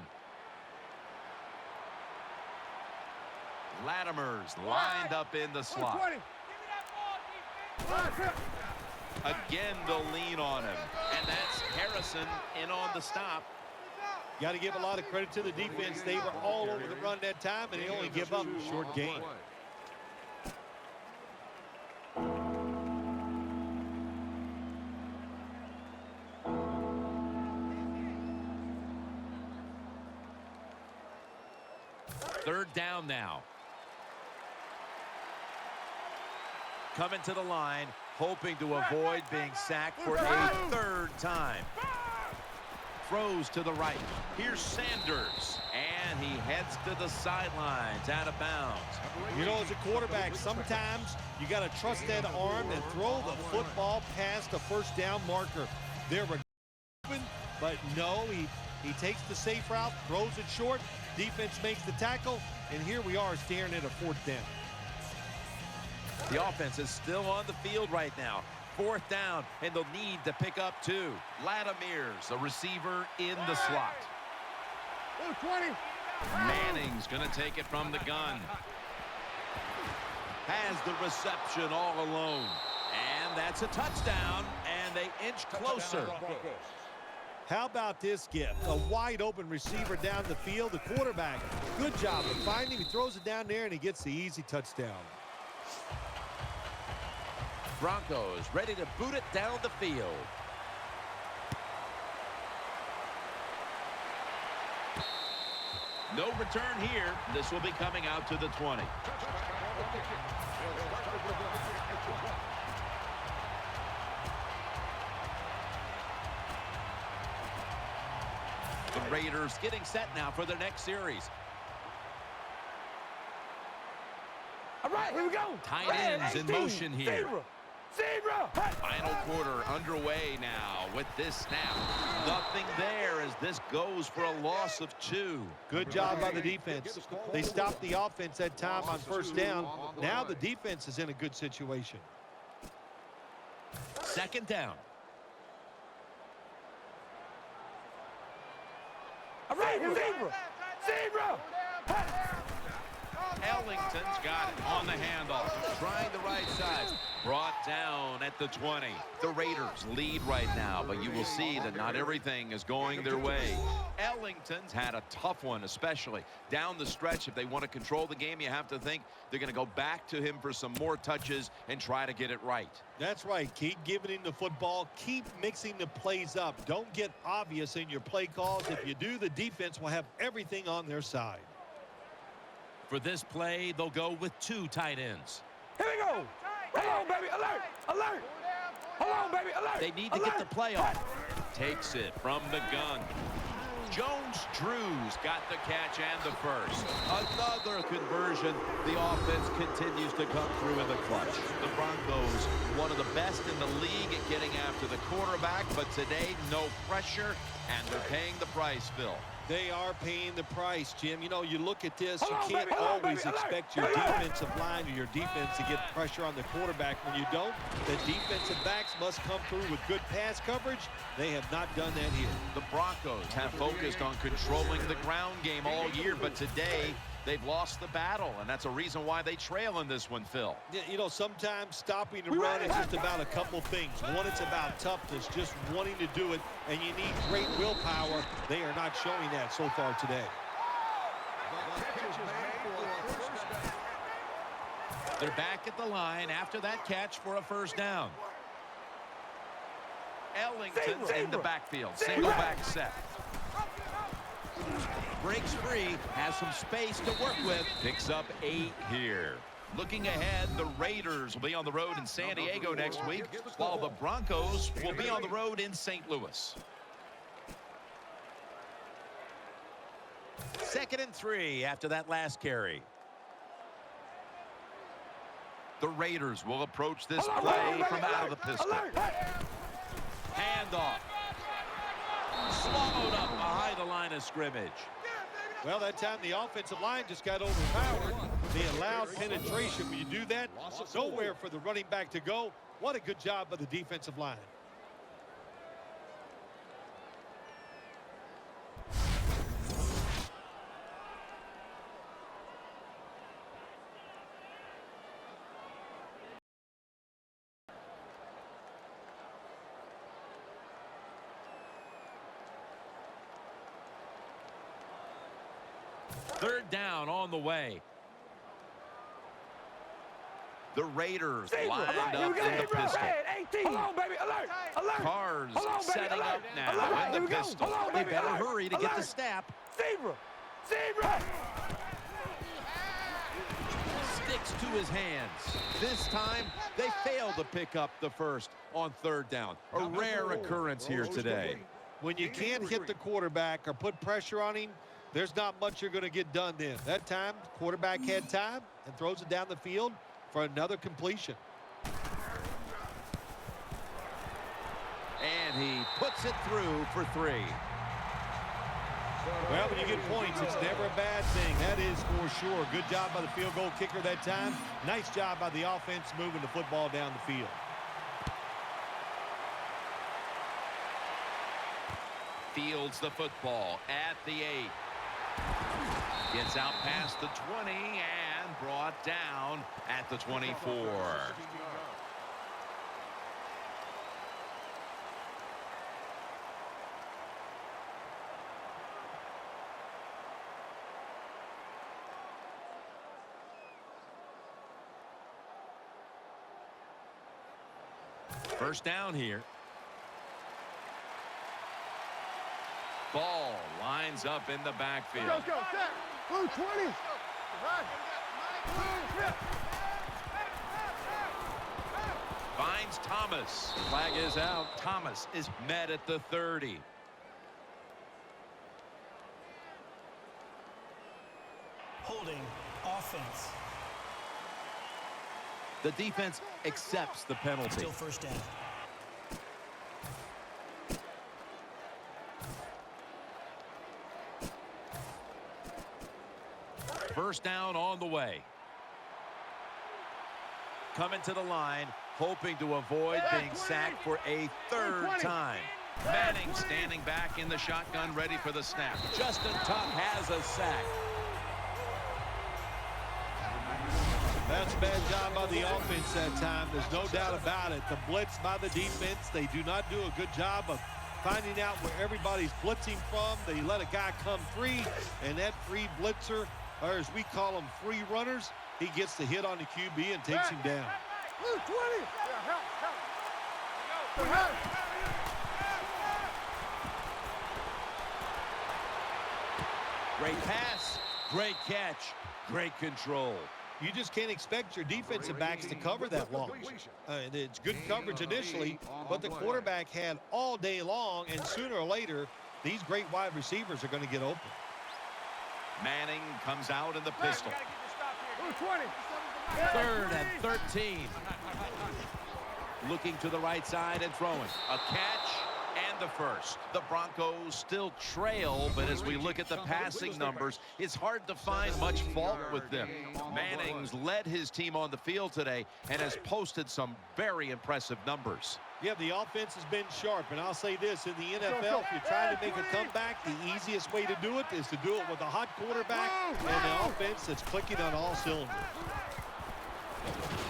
Latimer's lined up in the slot. Again, they'll lean on him. And that's Harrison in on the stop. Got to give a lot of credit to the defense. They were all over the run that time, and they only give up a short gain. Third down now. Coming to the line, hoping to avoid being sacked for a third time. Throws to the right. Here's Sanders. And he heads to the sidelines out of bounds. You know, as a quarterback, sometimes you got to trust that arm and throw the football past the first down marker. There were open, but no, he takes the safe route, throws it short. Defense makes the tackle, and here we are staring at a fourth down. The offense is still on the field right now. Fourth down, and they'll need to pick up two. Latimer's a receiver in the slot. 20. Manning's going to take it from the gun. Has the reception all alone. And that's a touchdown, and they inch closer. How about this gift? A wide open receiver down the field. The quarterback, good job of finding him. He throws it down there, and he gets the easy touchdown. Broncos ready to boot it down the field. No return here. This will be coming out to the 20. The Raiders getting set now for their next series. All right, here we go. Tight ends in motion here. Zebra. Final quarter underway now with this snap. Nothing there as this goes for a loss of 2. Good job by the defense. They stopped the offense that time on first down. Now the defense is in a good situation. Second down. All right, Zebra. Zebra. Ellington's got it on the handoff. Trying the right side. Brought down at the 20. The Raiders lead right now, but you will see that not everything is going their way. Ellington's had a tough one, especially down the stretch. If they want to control the game, you have to think they're going to go back to him for some more touches and try to get it right. That's right. Keep giving him the football. Keep mixing the plays up. Don't get obvious in your play calls. If you do, the defense will have everything on their side. For this play, they'll go with 2 tight ends. Here we go. Hold on, baby. Alert. Alert. Hold on, baby. Alert. They need to get the play off. Takes it from the gun. Jones-Drew's got the catch and the first. Another conversion. The offense continues to come through in the clutch. The Broncos, one of the best in the league at getting after the quarterback, but today, no pressure, and they're paying the price, Phil. They are paying the price, Jim. You know, you look at this, you can't always expect your defensive line or your defense to get pressure on the quarterback. When you don't, the defensive backs must come through with good pass coverage. They have not done that here. The Broncos have focused on controlling the ground game all year, but today They've lost the battle, and that's a reason why they trail in this one, Phil. You know, sometimes stopping the run is just about a couple things. One, it's about toughness, just wanting to do it, and you need great willpower. They are not showing that so far today. They're back at the line after that catch for a first down. Ellington's in the backfield. Single back set. Breaks free, has some space to work with. Picks up 8 here. Looking ahead, the Raiders will be on the road in San Diego next week, while the Broncos will be on the road in St. Louis. 2nd and 3 after that last carry. The Raiders will approach this play from out of the pistol. Handoff. Swallowed up behind the line of scrimmage. Well, that time the offensive line just got overpowered. They allowed penetration. When you do that, nowhere for the running back to go. What a good job by the defensive line. Third down on the way. The Raiders lined up in the pistol. Hold on, baby. Alert. Alert. Cars setting up now Alert. in the pistol. They better hurry to get the snap. Zebra. Zebra. Sticks to his hands. This time, they failed to pick up the first on third down. A rare occurrence here today. When you can't hit the quarterback or put pressure on him, there's not much you're going to get done then. That time, the quarterback had time and throws it down the field for another completion. And he puts it through for 3. Well, when you get points, it's never a bad thing. That is for sure. Good job by the field goal kicker that time. Nice job by the offense moving the football down the field. Fields the football at the 8. Gets out past the 20 and brought down at the 24. First down here. Ball lines up in the backfield. Let's go. Set. Blue 20. Finds Thomas. Flag is out. Thomas is met at the 30. Holding offense. The defense accepts the penalty. Still first down. First down on the way. Coming to the line, hoping to avoid being sacked for a 3rd time. Manning standing back in the shotgun, ready for the snap. Justin Tuck has a sack. That's a bad job by the offense that time. There's no doubt about it. The blitz by the defense, they do not do a good job of finding out where everybody's blitzing from. They let a guy come free, and that free blitzer, or as we call them, free runners, he gets the hit on the QB and takes him down. Blue 20. Great pass, great catch, great control. You just can't expect your defensive backs to cover that long. It's good coverage initially, but the quarterback had all day long, and sooner or later, these great wide receivers are going to get open. Manning comes out in the pistol. Blue 20. 3rd and 13. Looking to the right side and throwing. A catch, And the first. The Broncos still trail, but as we look at the passing numbers, it's hard to find much fault with them. Manning's led his team on the field today and has posted some very impressive numbers. Yeah, the offense has been sharp, and I'll say this, in the NFL, if you're trying to make a comeback, the easiest way to do it is to do it with a hot quarterback and an offense that's clicking on all cylinders.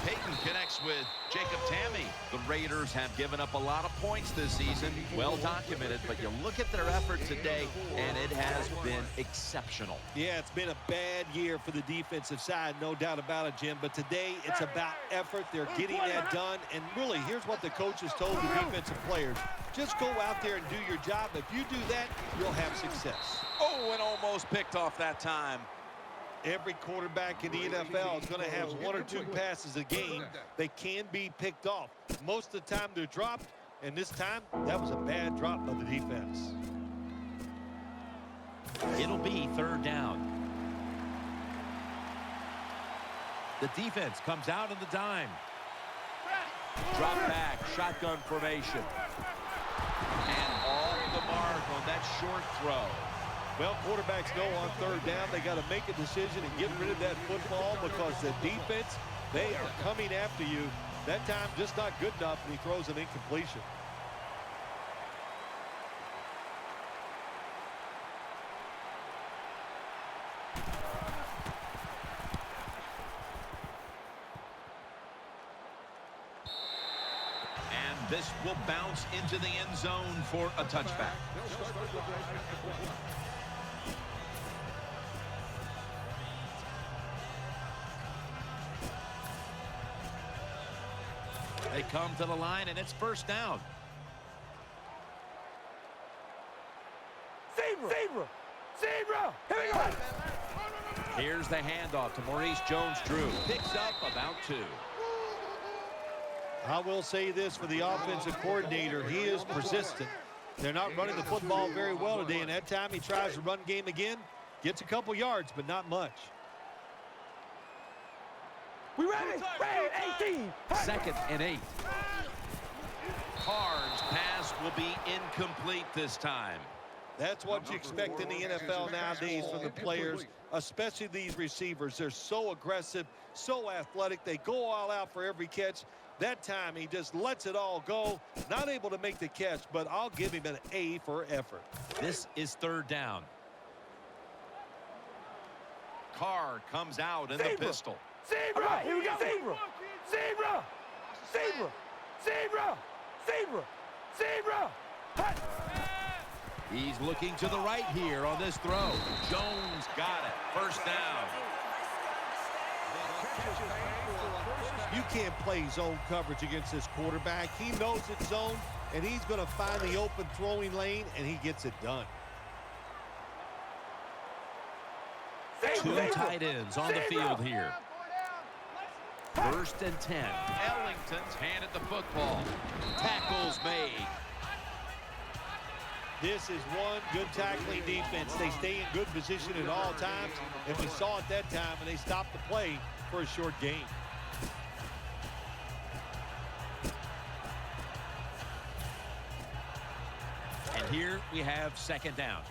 Peyton connects with Jacob Tammy. The Raiders have given up a lot of points this season, well documented, but you look at their effort today, and it has been exceptional. Yeah, it's been a bad year for the defensive side, no doubt about it, Jim, but today it's about effort. They're getting that done, and really, here's what the coaches told the defensive players. Just go out there and do your job. If you do that, you'll have success. Oh, and almost picked off that time. Every quarterback in the NFL is going to have one or two passes a game that can be picked off. Most of the time they're dropped, and this time that was a bad drop by the defense. It'll be third down. The defense comes out in the dime. Drop back, shotgun formation. And off the mark on that short throw. Well, quarterbacks know on third down they got to make a decision and get rid of that football because the defense, they are coming after you. That time just not good enough, and he throws an incompletion. And this will bounce into the end zone for a touchback. They come to the line, and it's first down. Zebra! Zebra! Here we go! Here's the handoff to Maurice Jones-Drew. Picks up about 2. I will say this for the offensive coordinator. He is persistent. They're not running the football very well today, and that time he tries to run game again. Gets a couple yards, but not much. We ready? Ready, 18. Second and 8. Carr's pass will be incomplete this time. That's what you expect in the NFL nowadays from the players, especially these receivers. They're so aggressive, so athletic. They go all out for every catch. That time he just lets it all go. Not able to make the catch, but I'll give him an A for effort. This is third down. Carr comes out in the pistol. Zebra! Right, here we go! Zebra! Zebra! Zebra! Zebra! Zebra! Zebra! Hut. He's looking to the right here on this throw. Jones got it. First down. You can't play zone coverage against this quarterback. He knows it's zone, and he's going to find the open throwing lane, and he gets it done. Two tight ends on the field here. First and 10. Ellington's handed the football. Tackles made. This is one good tackling defense. They stay in good position at all times, and we saw it that time, and they stopped the play for a short gain. And here we have second down.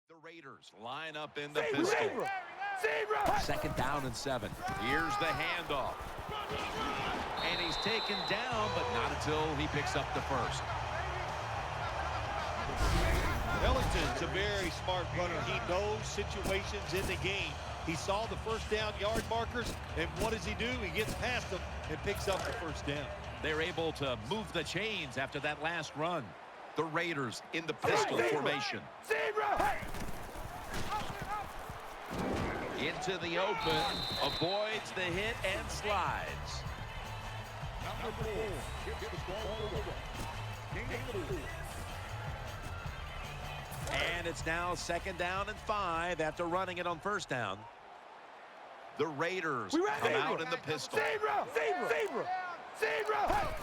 The Raiders line up in the pistol. Zebra! Second down and 7. Here's the handoff. And he's taken down, but not until he picks up the first. Ellington's a very smart runner. He knows situations in the game. He saw the first down yard markers, and what does he do? He gets past them and picks up the first down. They're able to move the chains after that last run. The Raiders in the pistol formation. Zebra! Into the open, avoids the hit and slides. Number 4 gets the ball over. Gain of 4. And it's now 2nd down and 5 after running it on 1st down. The Raiders come out in the pistol. Zebra!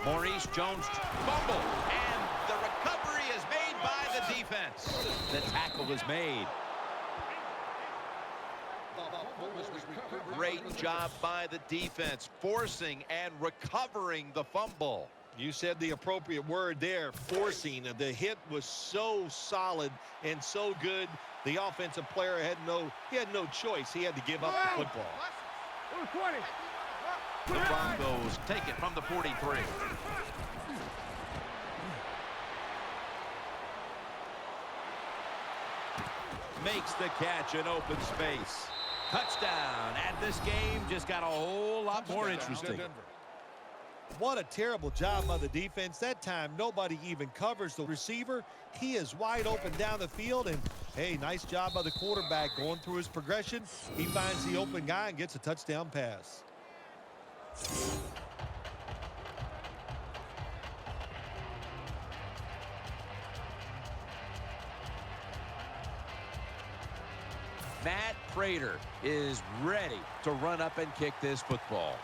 Maurice Jones fumble, and the recovery is made by the defense. The tackle is made. Great job by the defense, forcing and recovering the fumble. You said the appropriate word there, forcing. The hit was so solid and so good. The offensive player had no choice. He had to give up the football. The Broncos take it from the 43. Makes the catch in open space. Touchdown. And this game just got a whole lot more interesting. What a terrible job by the defense. That time, nobody even covers the receiver. He is wide open down the field. And, hey, nice job by the quarterback going through his progression. He finds the open guy and gets a touchdown pass. Matt Prater is ready to run up and kick this football.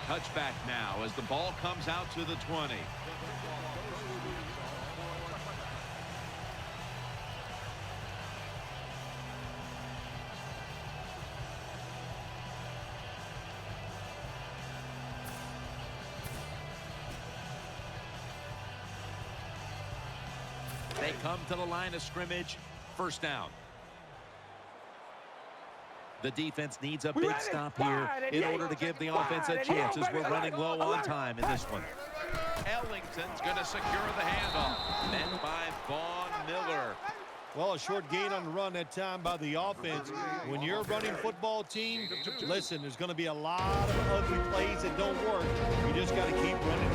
Touchback now as the ball comes out to the 20. They come to the line of scrimmage. 1st down. The defense needs a big stop here in order to give the offense a chance as we're running low on time in this one. Ellington's going to secure the handoff. Met by Vaughn Miller. Well, a short gain on the run that time by the offense. When you're a running football team, listen, there's going to be a lot of ugly plays that don't work. You just got to keep running.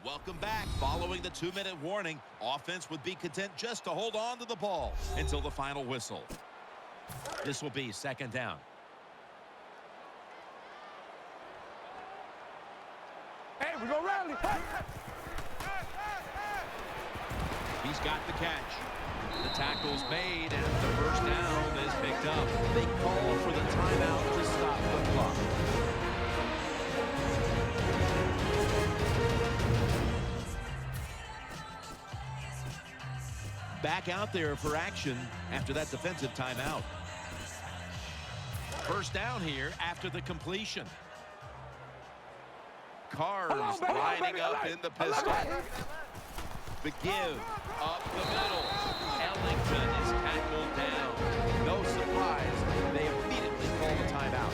Welcome back. Following the 2-minute warning, offense would be content just to hold on to the ball until the final whistle. This will be 2nd down. Hey, we're going to rally. He's got the catch. The tackle's made, and the 1st down is picked up. They call for the timeout to stop the clock. Back out there for action after that defensive timeout. 1st down here after the completion. Cars lining up in the pistol. The give up the middle. Ellington is tackled down. No surprise, they immediately call the timeout.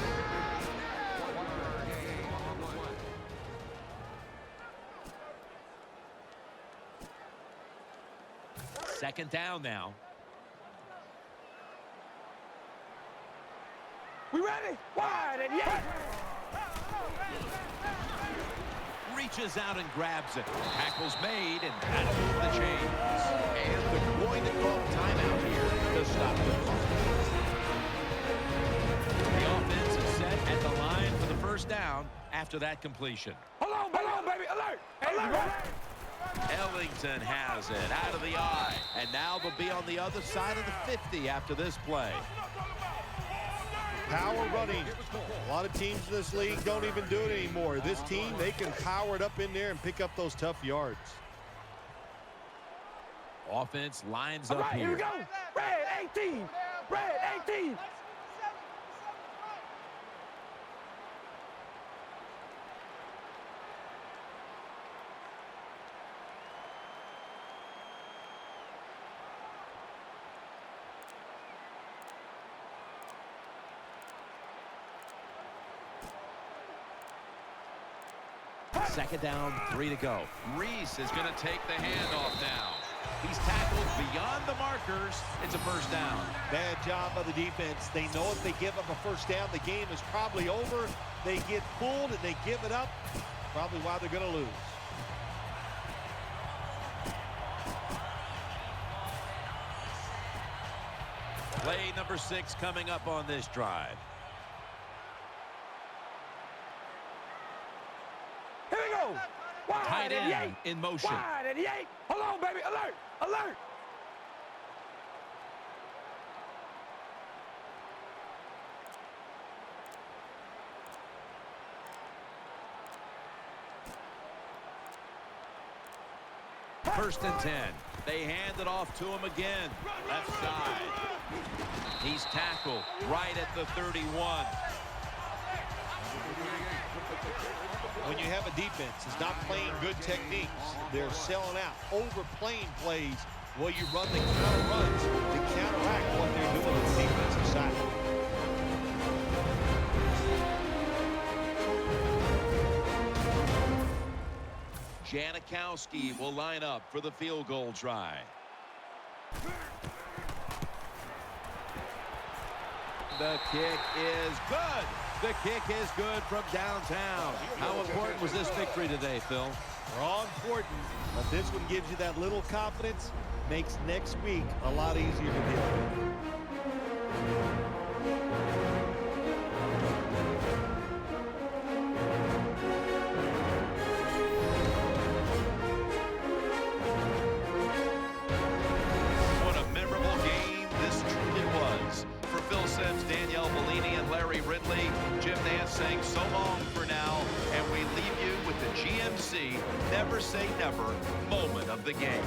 Second down now. We ready? Wide and yeah. Reaches out and grabs it. Tackle's made, and that'll move the chains. And they're going to call timeout here to stop the clock. The offense is set at the line for the 1st down after that completion. Hold on, baby. Alert. Alert. Ellington has it out of the eye. And now they'll be on the other side of the 50 after this play. Power running. A lot of teams in this league don't even do it anymore. This team, they can power it up in there and pick up those tough yards. Offense lines up here we go. Red 18. Red 18. Second down, 3 to go. Reese is going to take the handoff now. He's tackled beyond the markers. It's a 1st down. Bad job by the defense. They know if they give up a 1st down, the game is probably over. They get pulled and they give it up. Probably why they're going to lose. Play number 6 coming up on this drive. Here we go. Wide Tight and end in motion. Wide and Hold on, baby. Alert. Alert. First and 10. They hand it off to him again. Left side. He's tackled right at the 31. When you have a defense that's not playing good techniques, they're selling out, overplaying plays while you run the counter runs to counteract what they're doing on the defensive side. Janikowski will line up for the field goal try. The kick is good. The kick is good from downtown. How important was this victory today, Phil? They're all important, but this one gives you that little confidence, makes next week a lot easier to deal with. What a memorable game this truly was. For Phil Simms, Danielle Bellini, and Larry Ridley, Jim Nance saying so long for now, and we leave you with the GMC Never Say Never moment of the game.